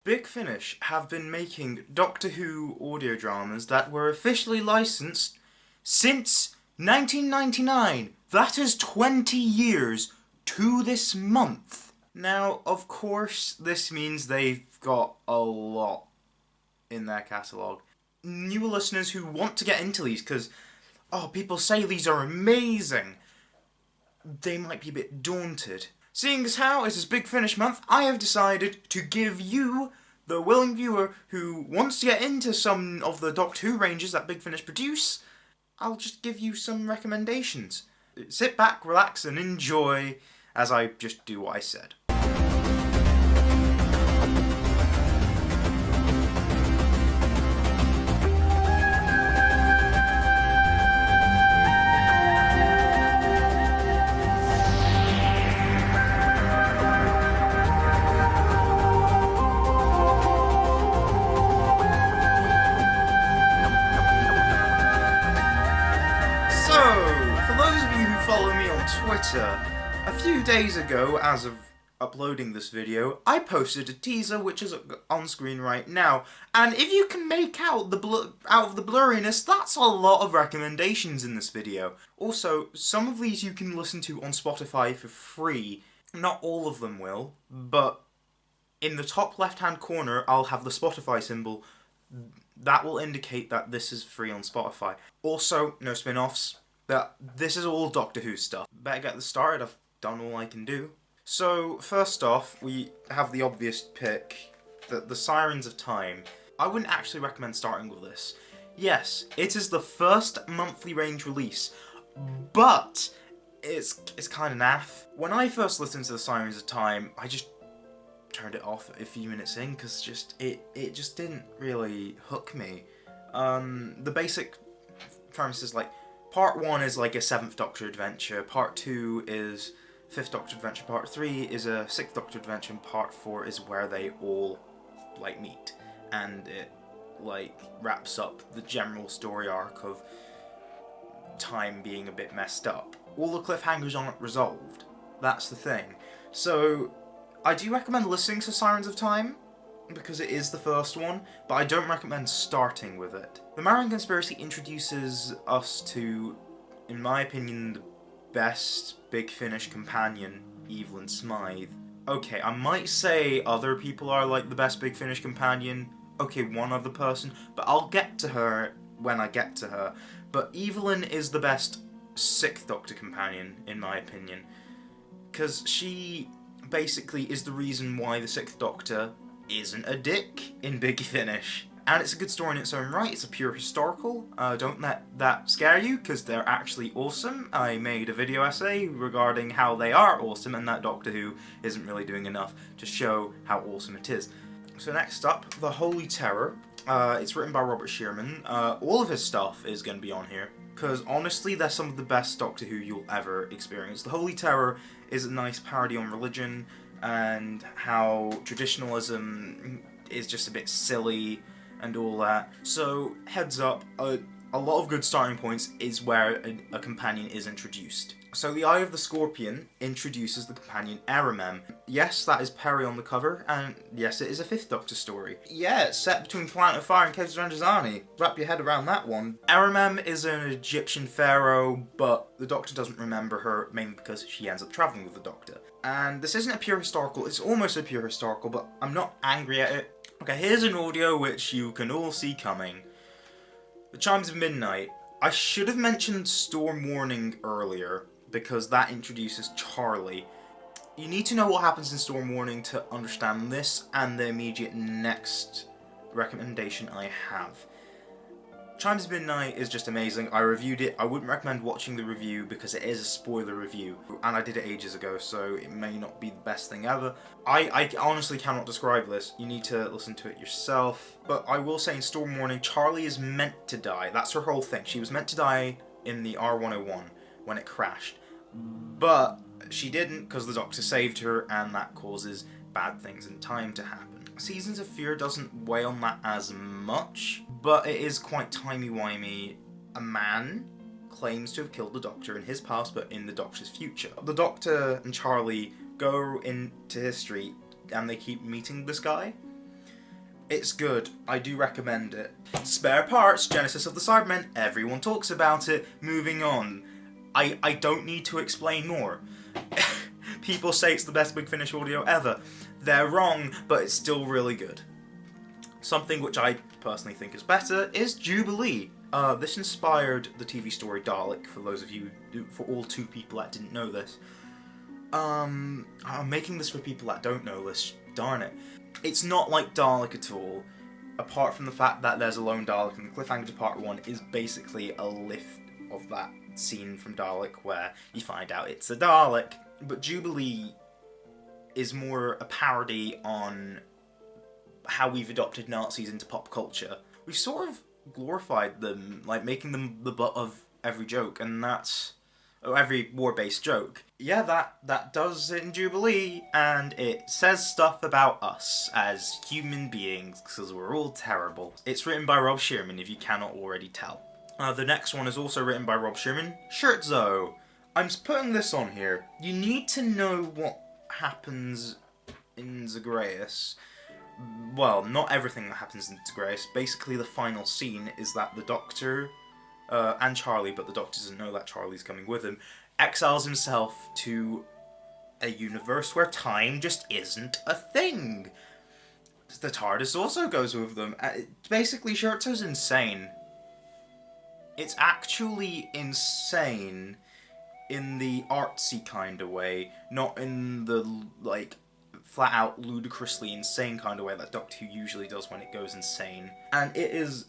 Big Finish have been making Doctor Who audio dramas that were officially licensed since 1999. That is 20 years to this month. Now, of course, this means they've got a lot in their catalogue. New listeners who want to get into these because, people say these are amazing, they might be a bit daunted. Seeing as how it is Big Finish month, I have decided to give you, the willing viewer who wants to get into some of the Doctor Who ranges that Big Finish produce, I'll just give you some recommendations. Sit back, relax, and enjoy as I just do what I said. Follow me on Twitter. A few days ago, as of uploading this video, I posted a teaser which is on screen right now, and if you can make out out of the blurriness, that's a lot of recommendations in this video. Also, some of these you can listen to on Spotify for free. Not all of them will, but in the top left-hand corner, I'll have the Spotify symbol. That will indicate that this is free on Spotify. Also, no spin-offs. This is all Doctor Who stuff. Better get this started, I've done all I can do. So, first off, we have the obvious pick, the Sirens of Time. I wouldn't actually recommend starting with this. Yes, it is the first monthly range release, but it's kind of naff. When I first listened to the Sirens of Time, I just turned it off a few minutes in, because it just didn't really hook me. The basic premise is like, Part 1 is like a 7th Doctor adventure, Part 2 is 5th Doctor adventure, Part 3 is a 6th Doctor adventure, and Part 4 is where they all, meet. And it, wraps up the general story arc of time being a bit messed up. All the cliffhangers aren't resolved. That's the thing. So, I do recommend listening to Sirens of Time, because it is the first one, but I don't recommend starting with it. The Marian Conspiracy introduces us to, in my opinion, the best Big Finish companion, Evelyn Smythe. Okay, I might say other people are the best Big Finish companion, okay, one other person, but I'll get to her when I get to her. But Evelyn is the best 6th Doctor companion, in my opinion, because she basically is the reason why the 6th Doctor isn't a dick in Big Finish. And it's a good story in its own right, it's a pure historical. Don't let that scare you, because they're actually awesome. I made a video essay regarding how they are awesome, and that Doctor Who isn't really doing enough to show how awesome it is. So next up, The Holy Terror. It's written by Robert Shearman. All of his stuff is going to be on here, because honestly, they're some of the best Doctor Who you'll ever experience. The Holy Terror is a nice parody on religion, and how traditionalism is just a bit silly and all that. So, heads up, a lot of good starting points is where a companion is introduced. So, the Eye of the Scorpion introduces the companion Eramem. Yes, that is Perry on the cover, and yes, it is a 5th Doctor story. Yeah, it's set between Planet of Fire and Caves of Androzani. Wrap your head around that one. Eramem is an Egyptian pharaoh, but the Doctor doesn't remember her, mainly because she ends up travelling with the Doctor. And this isn't a pure historical, it's almost a pure historical, but I'm not angry at it. Okay, here's an audio which you can all see coming. The Chimes of Midnight. I should have mentioned Storm Warning earlier, because that introduces Charlie. You need to know what happens in Storm Warning to understand this, and the immediate next recommendation I have. Chimes of Midnight is just amazing. I reviewed it. I wouldn't recommend watching the review because it is a spoiler review, and I did it ages ago, so it may not be the best thing ever. I honestly cannot describe this. You need to listen to it yourself. But I will say in Storm Warning, Charlie is meant to die. That's her whole thing. She was meant to die in the R101 when it crashed, but she didn't because the Doctor saved her, and that causes bad things in time to happen. Seasons of Fear doesn't weigh on that as much, but it is quite timey-wimey. A man claims to have killed the Doctor in his past, but in the Doctor's future. The Doctor and Charlie go into history, and they keep meeting this guy. It's good. I do recommend it. Spare Parts, Genesis of the Cybermen. Everyone talks about it. Moving on. I don't need to explain more. People say it's the best Big Finish audio ever. They're wrong, but it's still really good. Something which I personally think is better is Jubilee. This inspired the TV story Dalek, for all 2 people that didn't know this. I'm making this for people that don't know this, darn it. It's not like Dalek at all, apart from the fact that there's a lone Dalek, and the cliffhanger to part 1 is basically a lift of that scene from Dalek where you find out it's a Dalek. But Jubilee is more a parody on how we've adopted Nazis into pop culture. We've sort of glorified them, like making them the butt of every joke, and that's... every war-based joke. Yeah, that does it in Jubilee, and it says stuff about us as human beings, because we're all terrible. It's written by Rob Shearman, if you cannot already tell. The next one is also written by Rob Shearman, Scherzo. I'm putting this on here. You need to know what happens in Zagreus. Well, not everything that happens in Zagreus. Basically, the final scene is that the Doctor... and Charlie, but the Doctor doesn't know that Charlie's coming with him, exiles himself to a universe where time just isn't a thing. The TARDIS also goes with them. Basically, Scherzo's insane. It's actually insane in the artsy kind of way, not in the, like, flat-out ludicrously insane kind of way that Doctor Who usually does when it goes insane. And it is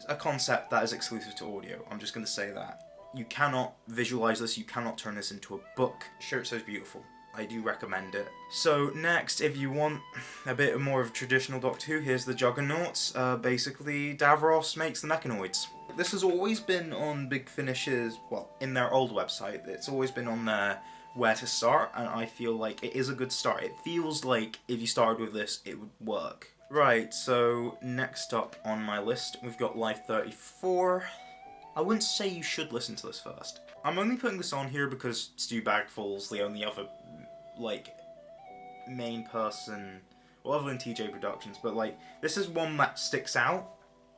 a concept that is exclusive to audio. I'm just going to say that. You cannot visualize this, you cannot turn this into a book. Scherzo's beautiful. I do recommend it. So next, if you want a bit more of traditional Doctor Who, here's the Juggernauts. Basically, Davros makes the mechanoids. This has always been on Big Finish's, well, in their old website, it's always been on their where to start, and I feel like it is a good start. It feels like if you started with this, it would work. Right, so next up on my list, we've got Life 34. I wouldn't say you should listen to this first. I'm only putting this on here because Stu Bagfall's the only other, like, main person, well, other than TJ Productions, but, like, this is one that sticks out,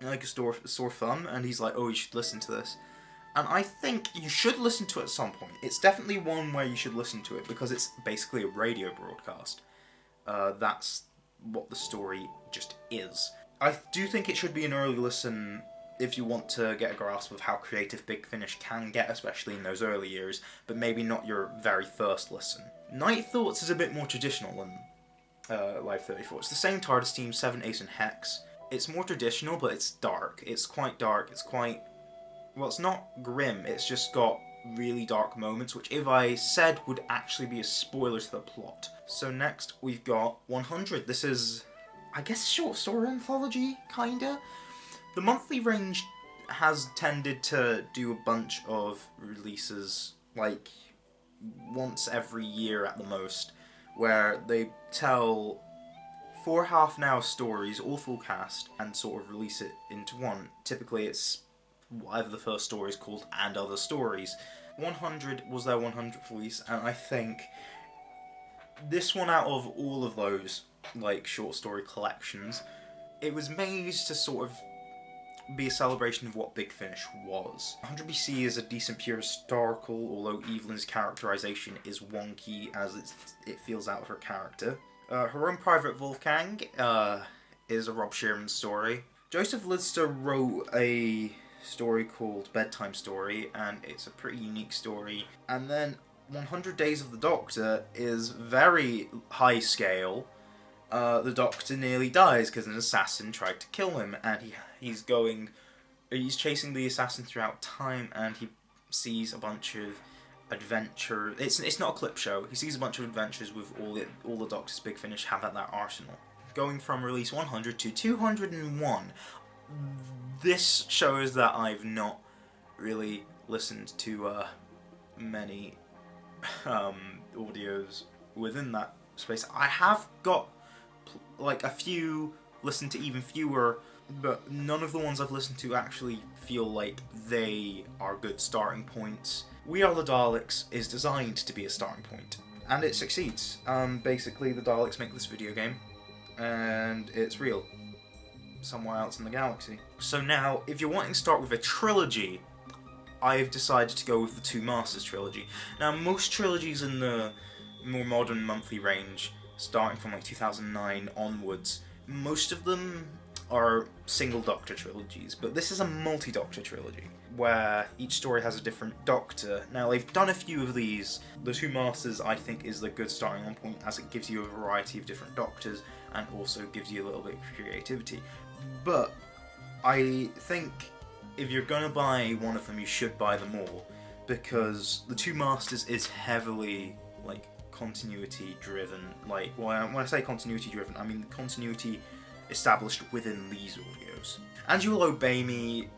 like a sore thumb, and he's like, oh, you should listen to this. And I think you should listen to it at some point. It's definitely one where you should listen to it, because it's basically a radio broadcast. That's what the story just is. I do think it should be an early listen if you want to get a grasp of how creative Big Finish can get, especially in those early years, but maybe not your very first listen. Night Thoughts is a bit more traditional than Life 34. It's the same TARDIS team, 7, Ace and Hex. It's more traditional, but it's dark. It's quite dark, it's quite... well, it's not grim, it's just got really dark moments, which if I said would actually be a spoiler to the plot. So next, we've got 100. This is, I guess, a short story anthology, kinda? The monthly range has tended to do a bunch of releases, like, once every year at the most, where they tell 4 half-an-hour stories, all full cast, and sort of release it into one. Typically it's whatever the first story is called, and other stories. 100 was their 100th release, and I think this one out of all of those, like, short story collections, it was made to sort of be a celebration of what Big Finish was. 100 BC is a decent pure historical, although Evelyn's characterization is wonky as it feels out of her character. Her own Private Wolfgang is a Rob Shearman story. Joseph Lister wrote a story called Bedtime Story, and it's a pretty unique story. And then 100 Days of the Doctor is very high scale. The Doctor nearly dies because an assassin tried to kill him, and he's chasing the assassin throughout time, and he sees a bunch of adventure. It's not a clip show. He sees a bunch of adventures with all the Doctor's Big Finish have at their arsenal. Going from release 100 to 201. This shows that I've not really listened to many audios within that space. I have got like a few, listened to even fewer, but none of the ones I've listened to actually feel like they are good starting points. We Are the Daleks is designed to be a starting point, and it succeeds. Basically, the Daleks make this video game, and it's real. somewhere else in the galaxy. So now, if you're wanting to start with a trilogy, I've decided to go with the Two Masters trilogy. Now, most trilogies in the more modern monthly range, starting from like 2009 onwards, most of them are single Doctor trilogies, but this is a multi-Doctor trilogy, where each story has a different Doctor. Now, they've done a few of these. The Two Masters, I think, is the good starting on point, as it gives you a variety of different Doctors, and also gives you a little bit of creativity. But I think if you're gonna buy one of them, you should buy them all, because the Two Masters is heavily, like, continuity driven. Like, well, when I say continuity driven, I mean continuity established within these audios. And you will obey me,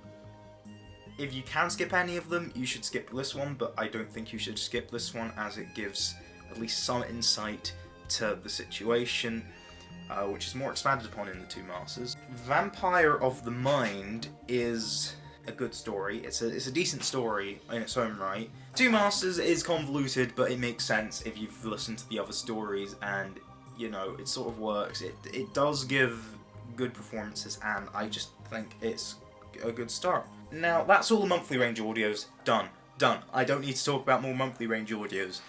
if you can skip any of them, you should skip this one, but I don't think you should skip this one, as it gives at least some insight to the situation, which is more expanded upon in the Two Masters. Vampire of the Mind is a good story. It's a decent story in its own right. Two Masters is convoluted, but it makes sense if you've listened to the other stories, and you know, it sort of works. It does give good performances, and I just think it's a good start. Now, that's all the monthly range audios. Done. I don't need to talk about more monthly range audios.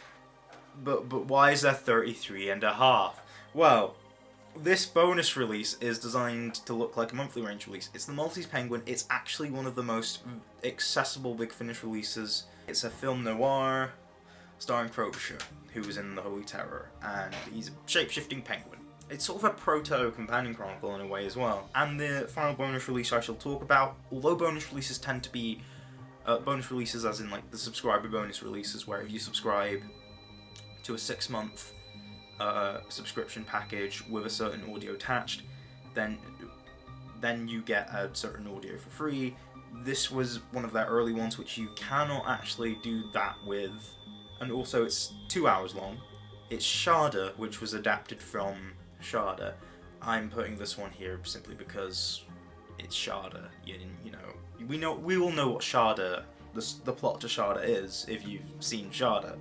But why is there 33.5? Well, this bonus release is designed to look like a monthly range release. It's the Maltese Penguin. It's actually one of the most accessible Big Finish releases. It's a film noir starring Frobisher, who was in The Holy Terror, and he's a shape-shifting penguin. It's sort of a proto-companion chronicle in a way as well. And the final bonus release I shall talk about, although bonus releases tend to be bonus releases as in like the subscriber bonus releases, where if you subscribe to a 6-month subscription package with a certain audio attached, then you get a certain audio for free. This was one of their early ones, which you cannot actually do that with, and also it's 2 hours long. It's Shada, which was adapted from Shada. I'm putting this one here simply because it's Shada. You know, we all know what Shada, the plot to Shada is if you've seen Shada.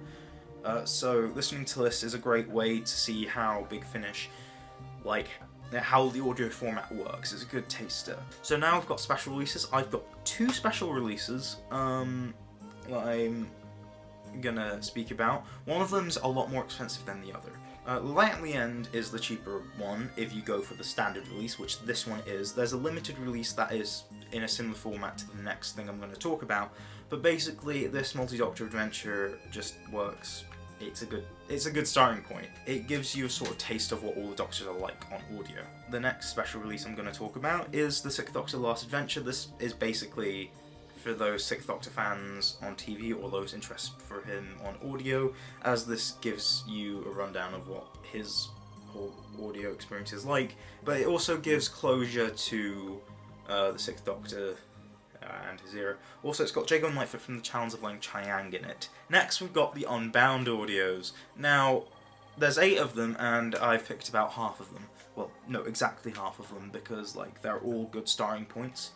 So listening to this is a great way to see how Big Finish, like, how the audio format works. It's a good taster. So now I've got special releases. I've got 2 special releases that I'm gonna speak about. One of them's a lot more expensive than the other. Light at the End is the cheaper one if you go for the standard release, which this one is. There's a limited release that is in a similar format to the next thing I'm going to talk about, but basically this multi-Doctor adventure just works. It's a good starting point. It gives you a sort of taste of what all the Doctors are like on audio. The next special release I'm going to talk about is the Sixth Doctor Last Adventure. This is basically for those Sixth Doctor fans on TV or those interested for him on audio, as this gives you a rundown of what his whole audio experience is like, but it also gives closure to the Sixth Doctor and his era. Also, it's got Jago and Lightfoot from the Challenge of Lang Chiang in it. Next, we've got the Unbound audios. Now, there's 8 of them, and I've picked about half of them. Well, no, exactly half of them, because like they're all good starting points.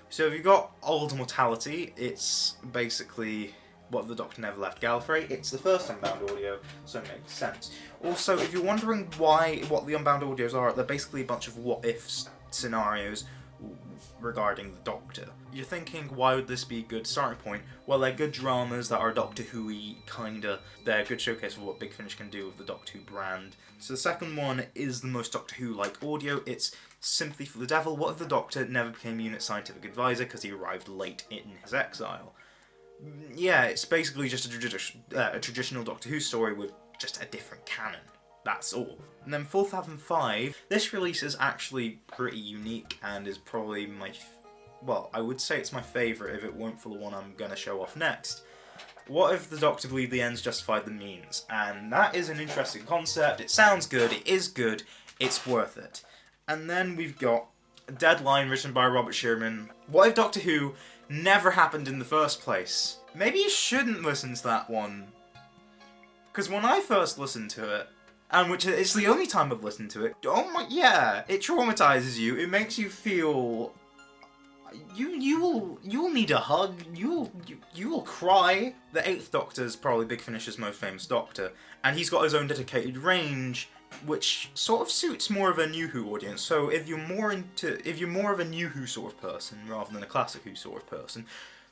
So if you've got Old Mortality, it's basically What the Doctor Never Left Gallifrey. It's the first Unbound audio, so it makes sense. Also, if you're wondering what the Unbound audios are, they're basically a bunch of what-if scenarios regarding the Doctor. You're thinking, why would this be a good starting point? Well, they're good dramas that are Doctor Who-y, kinda. They're a good showcase of what Big Finish can do with the Doctor Who brand. So the second one is the most Doctor Who-like audio. It's Sympathy for the Devil. What if the Doctor never became Unit Scientific Advisor because he arrived late in his exile? Yeah, it's basically just a traditional Doctor Who story with just a different canon. That's all. And then 4005, this release is actually pretty unique and is probably well, I would say it's my favourite if it weren't for the one I'm going to show off next. What if the Doctor believed the ends justified the means? And that is an interesting concept. It sounds good, it is good, it's worth it. And then we've got Deadline, written by Robert Sherman. What if Doctor Who never happened in the first place? Maybe you shouldn't listen to that one. Because when I first listened to it, and which it's the only time I've listened to it, oh my, yeah, it traumatizes you. It makes you feel, you'll need a hug. You'll cry. The 8th Doctor is probably Big Finish's most famous Doctor, and he's got his own dedicated range which sort of suits more of a new Who audience. So if you're more of a new Who sort of person rather than a classic Who sort of person,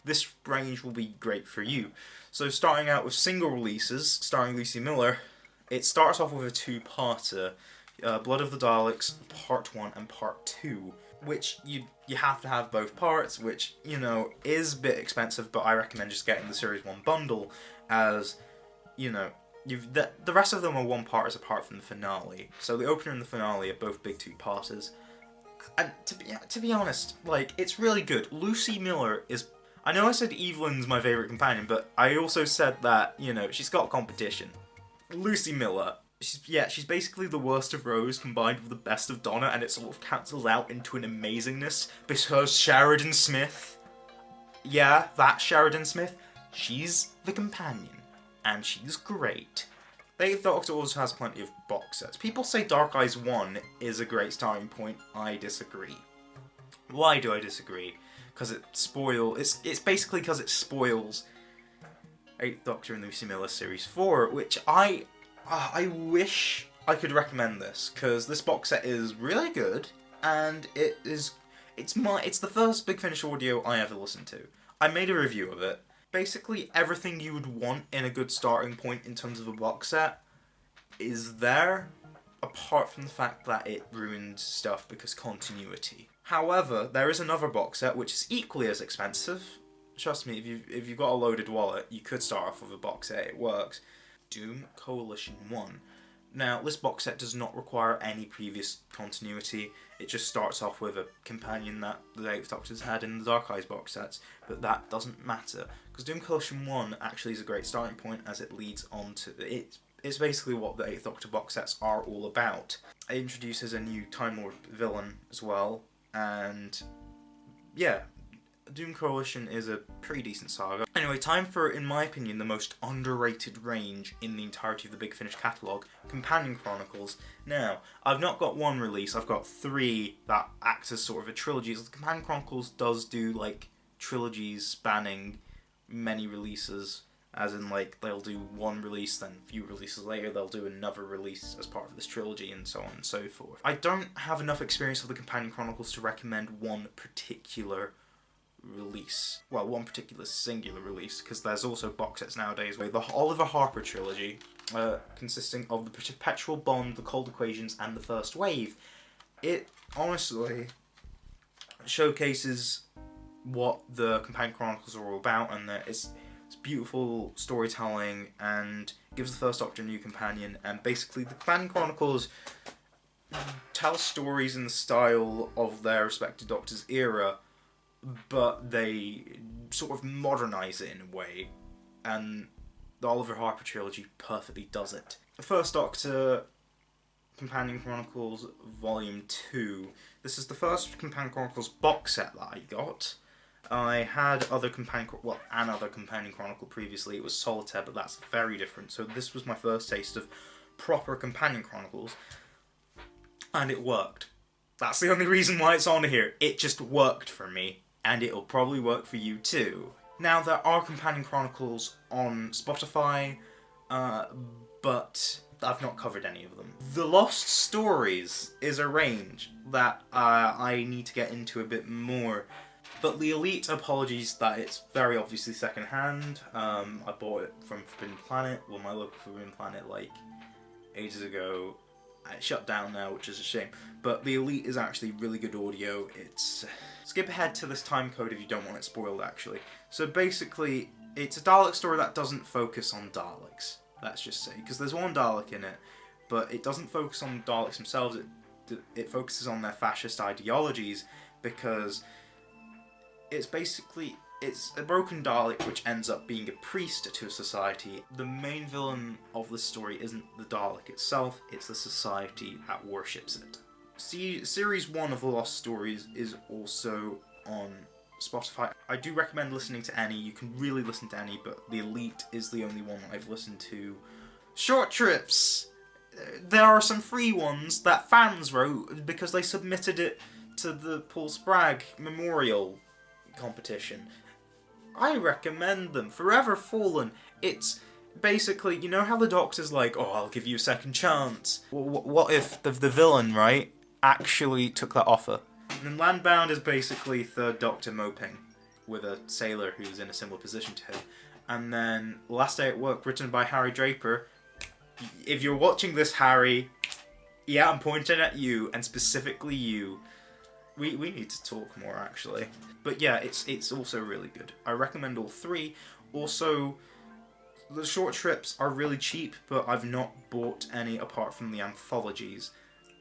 this range will be great for you. So starting out with single releases starring Lucy Miller, it starts off with a two-parter, Blood of the Daleks Part 1 and Part 2, which you have to have both parts, which, you know, is a bit expensive, but I recommend just getting the Series 1 bundle, as, you know, the rest of them are one-parters apart from the finale. So the opener and the finale are both big two-parters. And to be honest, like, it's really good. Lucy Miller is... I know I said Evelyn's my favourite companion, but I also said that, you know, she's got competition. Lucy Miller, she's basically the worst of Rose combined with the best of Donna, and it sort of cancels out into an amazingness, because Sheridan Smith, yeah, that Sheridan Smith, she's the companion, and she's great. The 8th Doctor also has plenty of box sets. People say Dark Eyes 1 is a great starting point. I disagree. Why do I disagree? Because it's basically because it spoils 8th Doctor and Lucy Miller Series 4, which I wish I could recommend this, because this box set is really good, and it's the first Big Finish audio I ever listened to. I made a review of it. Basically everything you would want in a good starting point in terms of a box set is there, apart from the fact that it ruins stuff because continuity. However, there is another box set which is equally as expensive. Trust me, if you've got a loaded wallet, you could start off with a box set, it works. Doom Coalition 1. Now, this box set does not require any previous continuity, it just starts off with a companion that the 8th Doctor's had in the Dark Eyes box sets, but that doesn't matter, because Doom Coalition 1 actually is a great starting point as it leads on to... It's basically what the 8th Doctor box sets are all about. It introduces a new Time Lord villain as well, and yeah, Doom Coalition is a pretty decent saga. Anyway, time for, in my opinion, the most underrated range in the entirety of the Big Finish catalogue, Companion Chronicles. Now, I've not got one release, I've got 3 that act as sort of a trilogy. The Companion Chronicles does do, like, trilogies spanning many releases, as in, like, they'll do one release, then a few releases later they'll do another release as part of this trilogy, and so on and so forth. I don't have enough experience with the Companion Chronicles to recommend one particular release. Well, one particular singular release, because there's also box sets nowadays where the Oliver Harper trilogy, consisting of the Perpetual Bond, the Cold Equations, and the First Wave. It honestly showcases what the Companion Chronicles are all about, and that it's beautiful storytelling and gives the First Doctor a new companion, and basically the Companion Chronicles tell stories in the style of their respective Doctor's era, but they sort of modernise it in a way, and the Oliver Harper trilogy perfectly does it. The First Doctor Companion Chronicles Volume 2. This is the first Companion Chronicles box set that I got. I had another Companion Chronicle previously. It was Solitaire, but that's very different. So this was my first taste of proper Companion Chronicles, and it worked. That's the only reason why it's on here. It just worked for me, and it'll probably work for you too. Now, there are Companion Chronicles on Spotify, but I've not covered any of them. The Lost Stories is a range that I need to get into a bit more. But the Elite, apologies that it's very obviously second-hand. I bought it from Forbidden Planet, well, my local Forbidden Planet, like, ages ago. It's shut down now, which is a shame. But the Elite is actually really good audio. It's... Skip ahead to this time code if you don't want it spoiled, actually. So basically, it's a Dalek story that doesn't focus on Daleks, let's just say. Because there's one Dalek in it, but it doesn't focus on Daleks themselves. It focuses on their fascist ideologies, because... It's a broken Dalek which ends up being a priest to a society. The main villain of the story isn't the Dalek itself, it's the society that worships it. Series 1 of The Lost Stories is also on Spotify. I do recommend listening to any. You can really listen to any, but The Elite is the only one that I've listened to. Short Trips! There are some free ones that fans wrote because they submitted it to the Paul Spragg Memorial competition. I recommend them. Forever Fallen. basically, you know how the Doctor's like, oh, I'll give you a second chance. What if the villain, right, actually took that offer? And then Landbound is basically Third Doctor moping with a sailor who's in a similar position to him. And then Last Day at Work, written by Harry Draper. If you're watching this, Harry, yeah, I'm pointing at you, and specifically you. We need to talk more, actually. But yeah, it's also really good. I recommend all three. Also, the short trips are really cheap, but I've not bought any apart from the anthologies.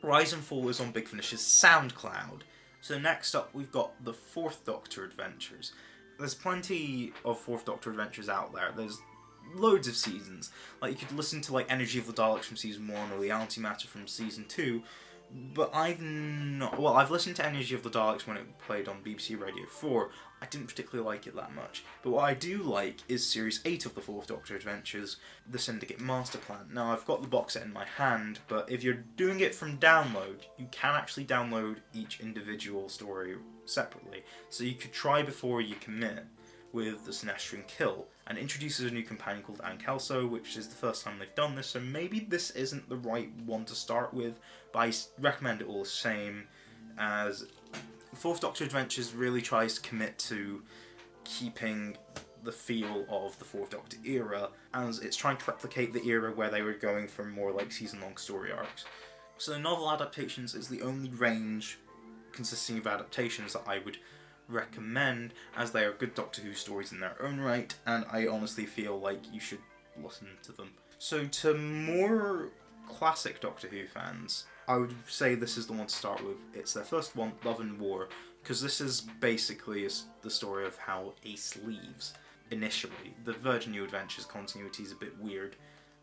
Rise and Fall is on Big Finish's SoundCloud. So next up, we've got the Fourth Doctor Adventures. There's plenty of Fourth Doctor Adventures out there. There's loads of seasons. Like, you could listen to, like, Energy of the Daleks from Season 1 or the Antimatter from Season 2, but I've not... Well, I've listened to Energy of the Daleks when it played on BBC Radio 4. I didn't particularly like it that much. But what I do like is Series 8 of the Fourth Doctor Adventures, the Syndicate Master Plan. Now, I've got the box set in my hand, but if you're doing it from download, you can actually download each individual story separately. So you could try before you commit with the Sinestron Kill, and introduces a new companion called Anne Kelso, which is the first time they've done this, so maybe this isn't the right one to start with, but I recommend it all the same, as Fourth Doctor Adventures really tries to commit to keeping the feel of the Fourth Doctor era, as it's trying to replicate the era where they were going for more like season-long story arcs. So novel adaptations is the only range consisting of adaptations that I would recommend, as they are good Doctor Who stories in their own right, and I honestly feel like you should listen to them. So to more classic Doctor Who fans, I would say this is the one to start with. It's their first one, Love and War, because this is basically the story of how Ace leaves, initially. The Virgin New Adventures continuity is a bit weird,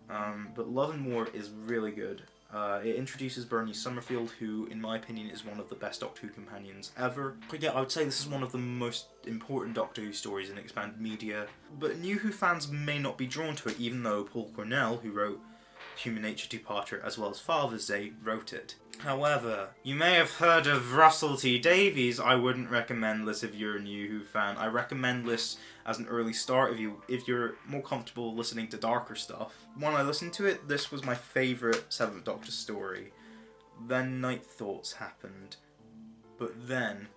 but Love and War is really good. It introduces Bernie Summerfield, who, in my opinion, is one of the best Doctor Who companions ever. But yeah, I would say this is one of the most important Doctor Who stories in expanded media. But New Who fans may not be drawn to it, even though Paul Cornell, who wrote Human Nature Two-Parter as well as Father's Day, wrote it. However, you may have heard of Russell T Davies. I wouldn't recommend this if you're a New Who fan. I recommend this as an early start if you're more comfortable listening to darker stuff. When I listened to it, this was my favourite Seventh Doctor story. Then Night Thoughts happened. But then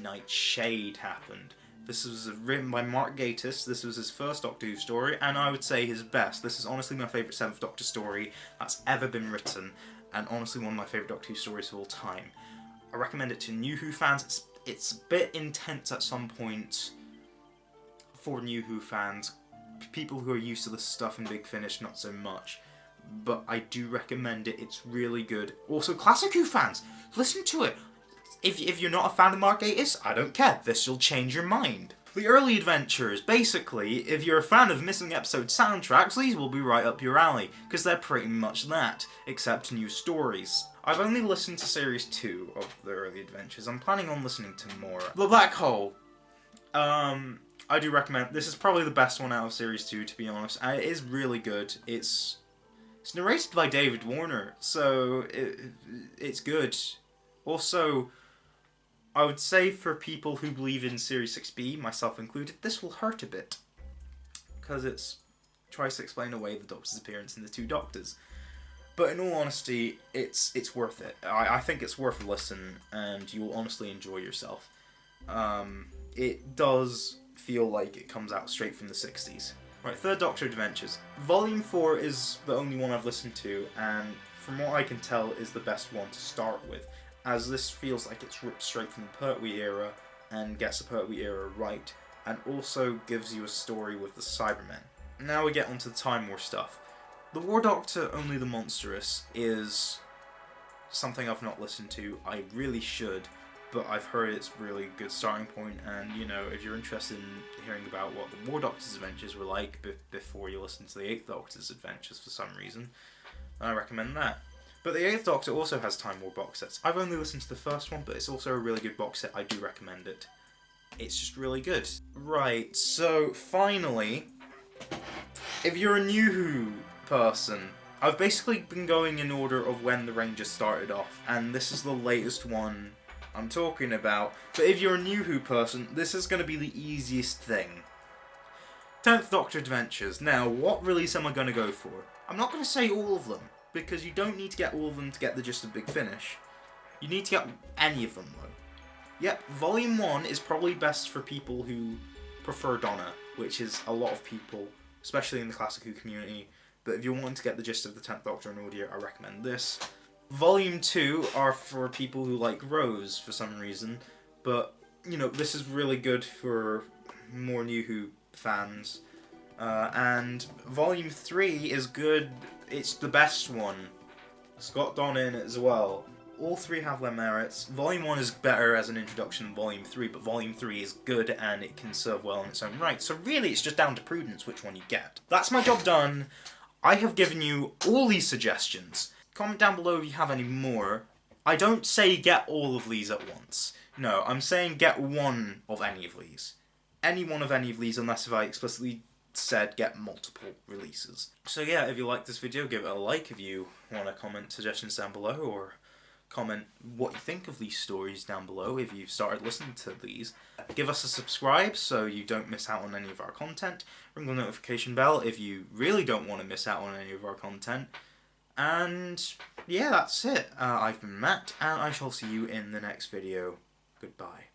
Nightshade happened. This was written by Mark Gatiss. This was his first Doctor Who story, and I would say his best. This is honestly my favourite Seventh Doctor story that's ever been written, and honestly one of my favourite Doctor Who stories of all time. I recommend it to New Who fans. It's a bit intense at some points for New Who fans. People who are used to this stuff in Big Finish, not so much. But I do recommend it. It's really good. Also, Classic Who fans, listen to it. If you're not a fan of Mark Gatiss, I don't care. This will change your mind. The early adventures, basically, if you're a fan of missing episode soundtracks, these will be right up your alley, because they're pretty much that, except new stories. I've only listened to Series 2 of the early adventures. I'm planning on listening to more. The Black Hole. I do recommend. This is probably the best one out of Series 2, to be honest. And it is really good. It's narrated by David Warner, so it's good. Also, I would say for people who believe in Series 6B, myself included, this will hurt a bit. Because it tries to explain away the Doctor's appearance in the Two Doctors. But in all honesty, it's worth it. I think it's worth a listen, and you will honestly enjoy yourself. It does feel like it comes out straight from the 60s. Right, Third Doctor Adventures. Volume 4 is the only one I've listened to, and from what I can tell is the best one to start with, as this feels like it's ripped straight from the Pertwee era, and gets the Pertwee era right, and also gives you a story with the Cybermen. Now we get onto the Time War stuff. The War Doctor, Only the Monstrous, is something I've not listened to. I really should, but I've heard it's a really good starting point, and you know, if you're interested in hearing about what the War Doctor's adventures were like before you listen to the Eighth Doctor's adventures for some reason, I recommend that. But the Eighth Doctor also has Time War box sets. I've only listened to the first one, but it's also a really good box set. I do recommend it. It's just really good. Right, so finally, if you're a New Who person, I've basically been going in order of when the Rangers started off, and this is the latest one I'm talking about. But if you're a New Who person, this is going to be the easiest thing. 10th Doctor Adventures. Now, what release am I going to go for? I'm not going to say all of them, because you don't need to get all of them to get the gist of Big Finish. You need to get any of them, though. Yep, Volume 1 is probably best for people who prefer Donna, which is a lot of people, especially in the Classic Who community. But if you're wanting to get the gist of the 10th Doctor in audio, I recommend this. Volume 2 are for people who like Rose for some reason, but, you know, this is really good for more New Who fans. And Volume 3 is good, it's the best one. It's got Donna in it as well. All three have their merits. Volume 1 is better as an introduction than Volume 3, but Volume 3 is good and it can serve well in its own right. So really, it's just down to prudence which one you get. That's my job done. I have given you all these suggestions. Comment down below if you have any more. I don't say get all of these at once. No, I'm saying get one of any of these. Any one of any of these, unless if I explicitly said get multiple releases. So yeah, if you like this video, give it a like. If you want to comment suggestions down below, or comment what you think of these stories down below if you've started listening to these. Give us a subscribe so you don't miss out on any of our content. Ring the notification bell if you really don't want to miss out on any of our content. And yeah, that's it. I've been Matt, and I shall see you in the next video. Goodbye.